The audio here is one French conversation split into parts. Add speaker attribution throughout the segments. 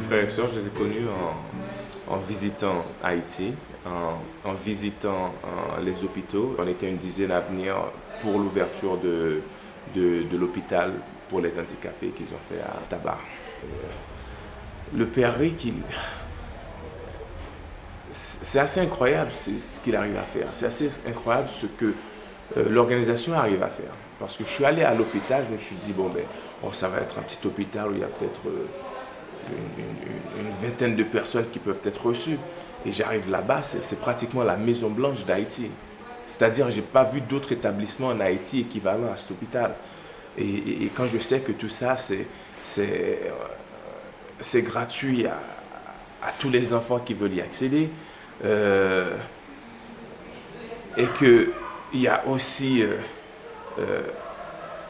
Speaker 1: frères et sœurs, je les ai connus en visitant Haïti, en visitant les hôpitaux. On était une dizaine à venir pour l'ouverture de l'hôpital pour les handicapés qu'ils ont fait à Tabar. Le père Rick, c'est assez incroyable ce qu'il arrive à faire. C'est assez incroyable ce que l'organisation arrive à faire. Parce que je suis allé à l'hôpital, je me suis dit, bon, ben, oh, ça va être un petit hôpital où il y a peut-être une vingtaine de personnes qui peuvent être reçues. Et j'arrive là-bas, c'est pratiquement la Maison Blanche d'Haïti. C'est-à-dire, je n'ai pas vu d'autres établissements en Haïti équivalents à cet hôpital. Et quand je sais que tout ça, c'est gratuit à tous les enfants qui veulent y accéder, et qu'il y a aussi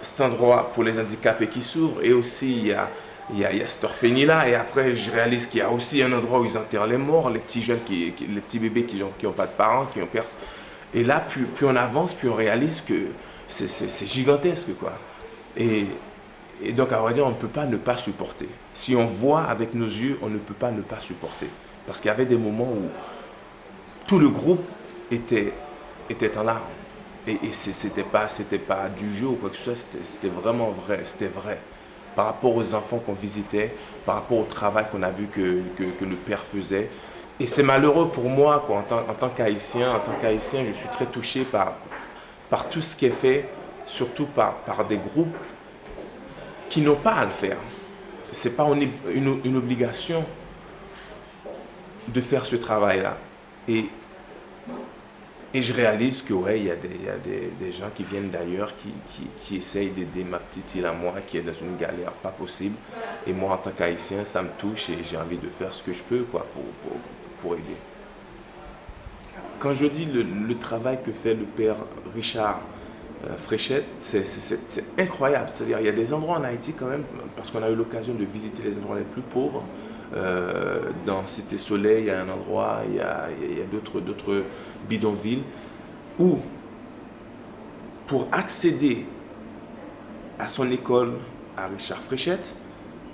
Speaker 1: cet endroit pour les handicapés qui s'ouvre, et aussi il y a cette orpheline-là, et après je réalise qu'il y a aussi un endroit où ils enterrent les morts, les petits jeunes, les petits bébés qui n'ont pas de parents, qui ont personne. Et là, plus on avance, plus on réalise que c'est gigantesque, quoi. Et donc, à vrai dire, on ne peut pas ne pas supporter. Si on voit avec nos yeux, on ne peut pas ne pas supporter. Parce qu'il y avait des moments où tout le groupe était en larmes. Et c'était pas du jeu ou quoi que ce soit, c'était vraiment vrai, c'était vrai. Par rapport aux enfants qu'on visitait, par rapport au travail qu'on a vu que le père faisait. Et c'est malheureux pour moi, quoi, en tant qu'Haïtien. En tant qu'Haïtien, je suis très touché par tout ce qui est fait, surtout par des groupes qui n'ont pas à le faire. Ce n'est pas une obligation de faire ce travail-là. Et je réalise que ouais, il y a des gens qui viennent d'ailleurs, qui essayent d'aider ma petite île à moi, qui est dans une galère pas possible. Et moi, en tant qu'Haïtien, ça me touche et j'ai envie de faire ce que je peux, quoi, pour aider. Quand je dis le travail que fait le père Richard Fréchette, c'est incroyable. C'est-à-dire, il y a des endroits en Haïti quand même, parce qu'on a eu l'occasion de visiter les endroits les plus pauvres. Dans Cité Soleil, il y a un endroit, il y a d'autres bidonvilles, où pour accéder à son école, à Richard Fréchette,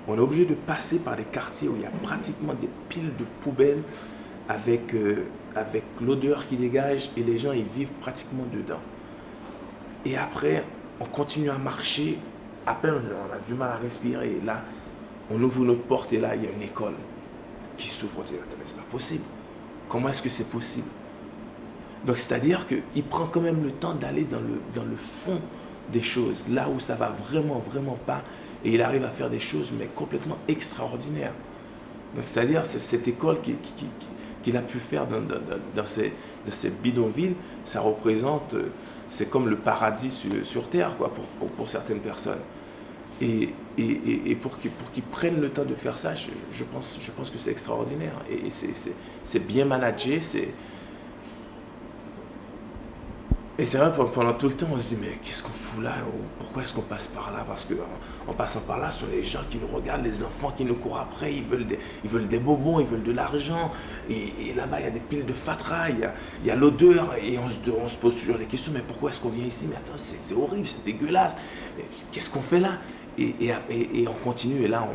Speaker 1: on est obligé de passer par des quartiers où il y a pratiquement des piles de poubelles avec l'odeur qui dégage, et les gens ils vivent pratiquement dedans. Et après, on continue à marcher, à peine on a du mal à respirer. Et là, on ouvre notre porte et là, il y a une école qui s'ouvre. On dit, attends, mais c'est pas possible. Comment est-ce que c'est possible? Donc, c'est-à-dire qu'il prend quand même le temps d'aller dans le fond des choses, là où ça va vraiment, vraiment pas. Et il arrive à faire des choses, mais complètement extraordinaires. Donc, c'est-à-dire, c'est cette école qu'il a pu faire dans ces bidonvilles, ça représente... c'est comme le paradis sur terre, quoi, pour certaines personnes. Et pour qu'ils prennent le temps de faire ça, je pense que c'est extraordinaire. Et c'est bien managé. Et c'est vrai, pendant tout le temps, on se dit, mais qu'est-ce qu'on fout là? Pourquoi est-ce qu'on passe par là? Parce qu'en passant par là, ce sont les gens qui nous regardent, les enfants qui nous courent après, ils veulent des bonbons, ils veulent de l'argent. Et là-bas, il y a des piles de fatras, il y a l'odeur, et on se pose toujours des questions, mais pourquoi est-ce qu'on vient ici? Mais attends, c'est horrible, c'est dégueulasse. Qu'est-ce qu'on fait là? Et on continue, et là,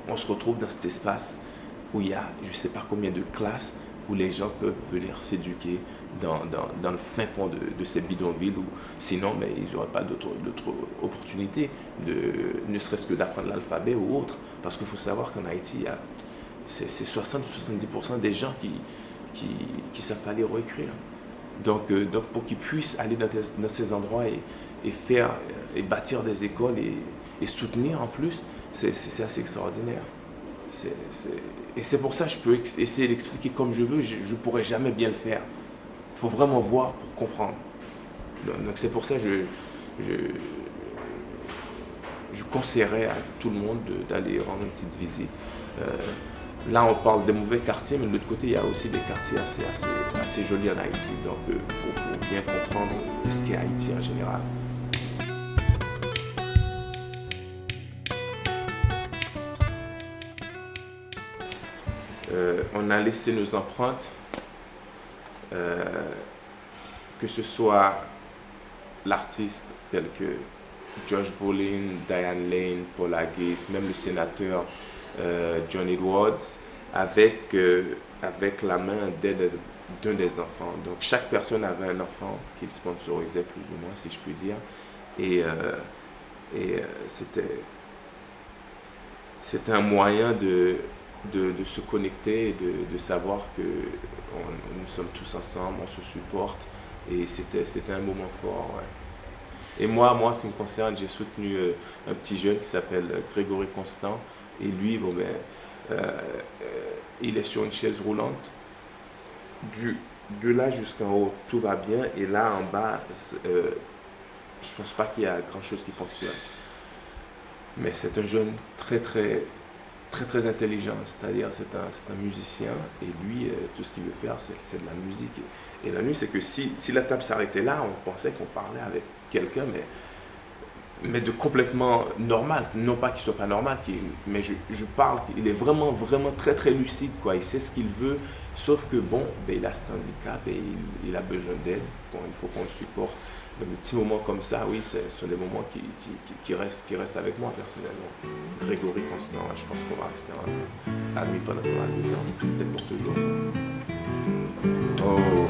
Speaker 1: on se retrouve dans cet espace où il y a, je ne sais pas combien de classes, où les gens peuvent venir s'éduquer dans le fin fond de ces bidonvilles, où sinon mais ils n'auraient pas d'autres opportunités, ne serait-ce que d'apprendre l'alphabet ou autre. Parce qu'il faut savoir qu'en Haïti, c'est 60-70% des gens qui ne savent pas lire ou écrire. Donc pour qu'ils puissent aller dans ces endroits et faire et bâtir des écoles et soutenir en plus, c'est assez extraordinaire. Et c'est pour ça que je peux essayer d'expliquer comme je veux, je ne pourrais jamais bien le faire. Il faut vraiment voir pour comprendre. Donc c'est pour ça que je conseillerais à tout le monde d'aller rendre une petite visite. Là, on parle des mauvais quartiers, mais de l'autre côté, il y a aussi des quartiers assez jolis en Haïti. Donc, pour bien comprendre ce qu'est Haïti en général. On a laissé nos empreintes, que ce soit l'artiste tel que Josh Brolin, Diane Lane, Paul Haggis, même le sénateur John Edwards, avec la main d'un des enfants. Donc chaque personne avait un enfant qu'il sponsorisait plus ou moins, si je puis dire. Et, c'était un moyen de se connecter, de savoir que nous sommes tous ensemble, on se supporte. Et c'était un moment fort. Ouais. Et moi, en ce qui me concerne, j'ai soutenu un petit jeune qui s'appelle Grégory Constant. Et lui, bon, ben, il est sur une chaise roulante. De là jusqu'en haut, tout va bien. Et là, en bas, je ne pense pas qu'il y a grand-chose qui fonctionne. Mais c'est un jeune très intelligent. C'est-à-dire, c'est un musicien. Et lui, tout ce qu'il veut faire, c'est de la musique. Et la nuit, c'est que si la table s'arrêtait là, on pensait qu'on parlait avec quelqu'un, mais de complètement normal. Non pas qu'il soit pas normal, mais je parle, il est vraiment très lucide, quoi. Il sait ce qu'il veut, sauf que bon, ben, il a cet handicap et il a besoin d'aide. Bon, il faut qu'on le supporte. Donc, des petits moments comme ça, oui, ce sont des moments qui restent avec moi personnellement. Grégory Constant, je pense qu'on va rester amis pendant pas mal de temps, peut-être pour toujours. Oh.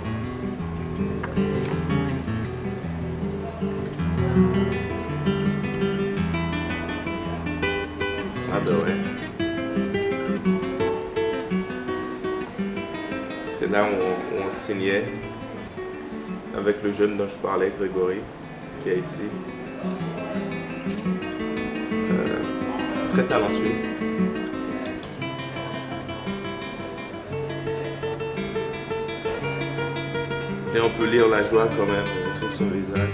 Speaker 1: Ah ben ouais. C'est là où on signait avec le jeune dont je parlais, Grégory, qui est ici. Très talentueux. Et on peut lire la joie quand même sur son visage.